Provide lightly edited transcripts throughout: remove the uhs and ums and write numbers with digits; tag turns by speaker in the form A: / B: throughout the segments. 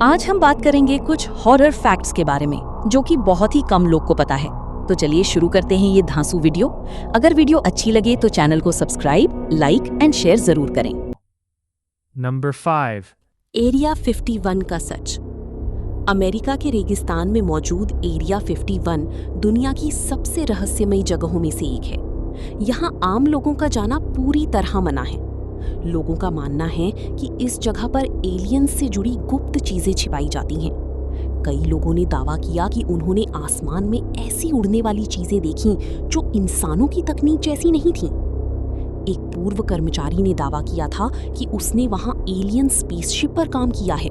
A: आज हम बात करेंगे कुछ हॉरर फैक्ट्स के बारे में जो कि बहुत ही कम लोग को पता है। तो चलिए शुरू करते हैं ये धांसू वीडियो। अगर वीडियो अच्छी लगे तो चैनल को सब्सक्राइब, लाइक एंड शेयर जरूर करें।
B: Number 5.
C: एरिया 51 का सच। अमेरिका के रेगिस्तान में मौजूद एरिया 51 दुनिया की सबसे रहस्यमयी जगहों में से एक है। यहाँ आम लोगों का जाना पूरी तरह मना है। लोगों का मानना है कि इस जगह पर एलियंस से जुड़ी गुप्त चीजें छिपाई जाती हैं। कई लोगों ने दावा किया कि उन्होंने आसमान में ऐसी उड़ने वाली चीजें देखीं जो इंसानों की तकनीक जैसी नहीं थीं। एक पूर्व कर्मचारी ने दावा किया था कि उसने वहां एलियन स्पेसशिप पर काम किया है,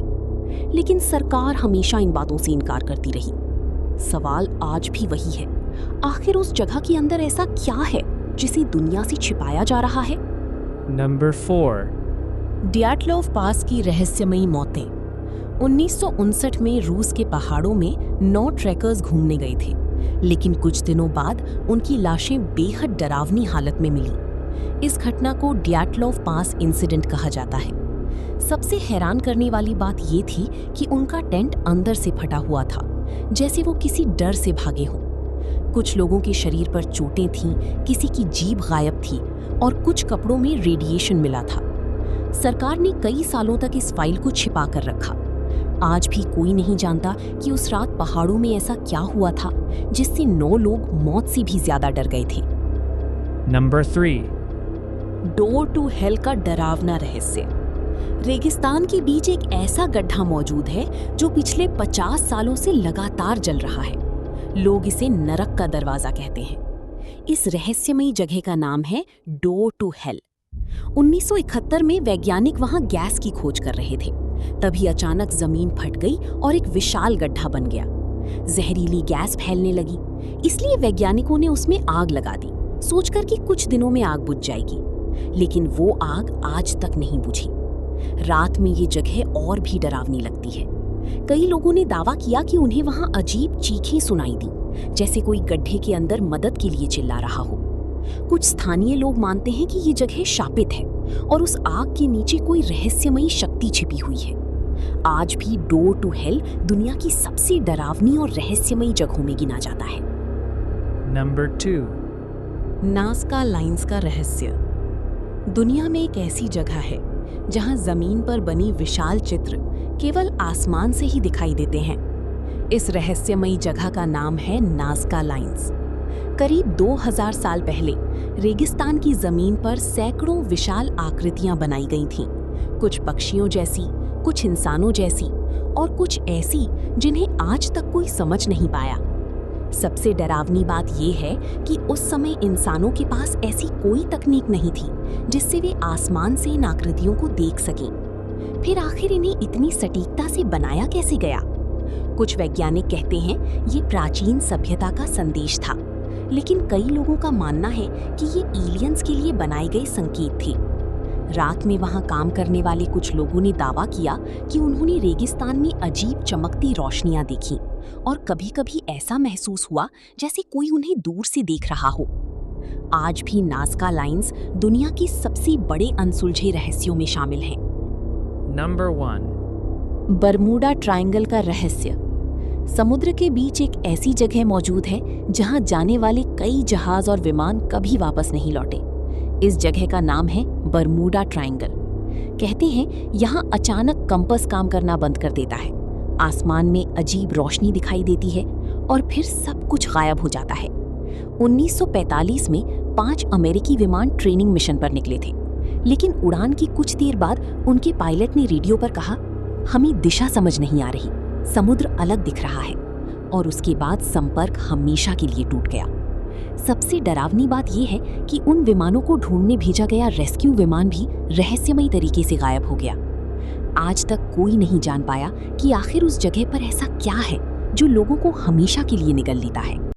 C: लेकिन सरकार हमेशा इन बातों से इनकार करती रही। सवाल आज भी वही है, आखिर उस जगह के अंदर ऐसा क्या है जिसे दुनिया से छिपाया जा रहा है?
B: Number 4.
C: डियाटलोव पास की रहस्यमयी मौतें। 1959 में रूस के पहाड़ों में 9 ट्रैकर्स घूमने गए थे, लेकिन कुछ दिनों बाद उनकी लाशें बेहद डरावनी हालत में मिली। इस घटना को डियाटलोव पास इंसिडेंट कहा जाता है। सबसे हैरान करने वाली बात ये थी कि उनका टेंट अंदर से फटा हुआ था, जैसे वो किसी डर से भागे हों। कुछ लोगों के शरीर पर चोटें थीं, किसी की जीभ गायब थी और कुछ कपड़ों में रेडिएशन मिला था। सरकार ने कई सालों तक इस फाइल को छिपा कर रखा। आज भी कोई नहीं जानता कि उस रात पहाड़ों में ऐसा क्या हुआ था जिससे 9 लोग मौत से भी ज्यादा डर गए थे।
B: Number 3.
C: डोर टू हेल का डरावना रहस्य। रेगिस्तान के बीच एक ऐसा गड्ढा मौजूद है जो पिछले 50 सालों से लगातार जल रहा है। लोग इसे नरक का दरवाजा कहते हैं। इस रहस्यमयी जगह का नाम है डोर टू हेल। 1971 में वैज्ञानिक वहां गैस की खोज कर रहे थे। तभी अचानक जमीन फट गई और एक विशाल गड्ढा बन गया। जहरीली गैस फैलने लगी, इसलिए वैज्ञानिकों ने उसमें आग लगा दी, सोचकर कि कुछ दिनों में आग बुझ जाएगी। लेकिन वो आग आज तक नहीं बुझी। रात में ये जगह और भी डरावनी लगती है। कई लोगों ने दावा किया कि उन्हें वहां अजीब चीखें सुनाई दी, जैसे कोई गड्ढे के अंदर मदद के लिए चिल्ला रहा हो। कुछ स्थानीय लोग मानते हैं कि ये जगह शापित है और उस आग के नीचे कोई रहस्यमयी शक्ति छिपी हुई है। आज भी डोर टू हेल दुनिया की सबसे डरावनी और रहस्यमयी जगहों में गिना जाता है।
B: Number 2.
C: नाज़का लाइंस का रहस्य। दुनिया में एक ऐसी जगह है जहां जमीन पर बनी विशाल चित्र केवल आसमान से ही दिखाई देते हैं। इस रहस्यमयी जगह का नाम है नाज़का लाइंस। करीब 2000 साल पहले रेगिस्तान की जमीन पर सैकड़ों विशाल आकृतियां बनाई गई थीं, कुछ पक्षियों जैसी, कुछ इंसानों जैसी और कुछ ऐसी जिन्हें आज तक कोई समझ नहीं पाया। सबसे डरावनी बात यह है कि उस समय इंसानों के पास ऐसी कोई तकनीक नहीं थी जिससे वे आसमान से इन आकृतियों को देख सकें। फिर आखिर इन्हें इतनी सटीकता से बनाया कैसे गया? कुछ वैज्ञानिक कहते हैं ये प्राचीन सभ्यता का संदेश था, लेकिन कई लोगों का मानना है कि ये एलियंस के लिए बनाए गए संकेत थे। रात में वहां काम करने वाले कुछ लोगों ने दावा किया कि उन्होंने रेगिस्तान में अजीब चमकती रोशनियां देखीं और कभी-कभी ऐसा महसूस हुआ जैसे कोई उन्हें दूर से देख रहा हो। आज भी नाज़का लाइंस दुनिया की सबसे बड़े अनसुलझे रहस्यों में शामिल हैं।
B: Number 1.
C: बरमूडा ट्रायंगल का रहस्य। समुद्र के बीच एक ऐसी जगह मौजूद है जहां जाने वाले कई जहाज और विमान कभी वापस नहीं लौटे। इस जगह का नाम है बरमूडा ट्रायंगल। कहते हैं यहां अचानक कंपास काम करना बंद कर देता है, आसमान में अजीब रोशनी दिखाई देती है और फिर सब कुछ गायब हो जाता है। 1945 में 5 अमेरिकी विमान ट्रेनिंग मिशन पर निकले थे, लेकिन उड़ान की कुछ देर बाद उनके पायलट ने रेडियो पर कहा, हमें दिशा समझ नहीं आ रही, समुद्र अलग दिख रहा है, और उसके बाद संपर्क हमेशा के लिए टूट गया। सबसे डरावनी बात यह है कि उन विमानों को ढूंढने भेजा गया रेस्क्यू विमान भी रहस्यमयी तरीके से गायब हो गया। आज तक कोई नहीं जान पाया कि आखिर उस जगह पर ऐसा क्या है जो लोगों को हमेशा के लिए निगल लेता है।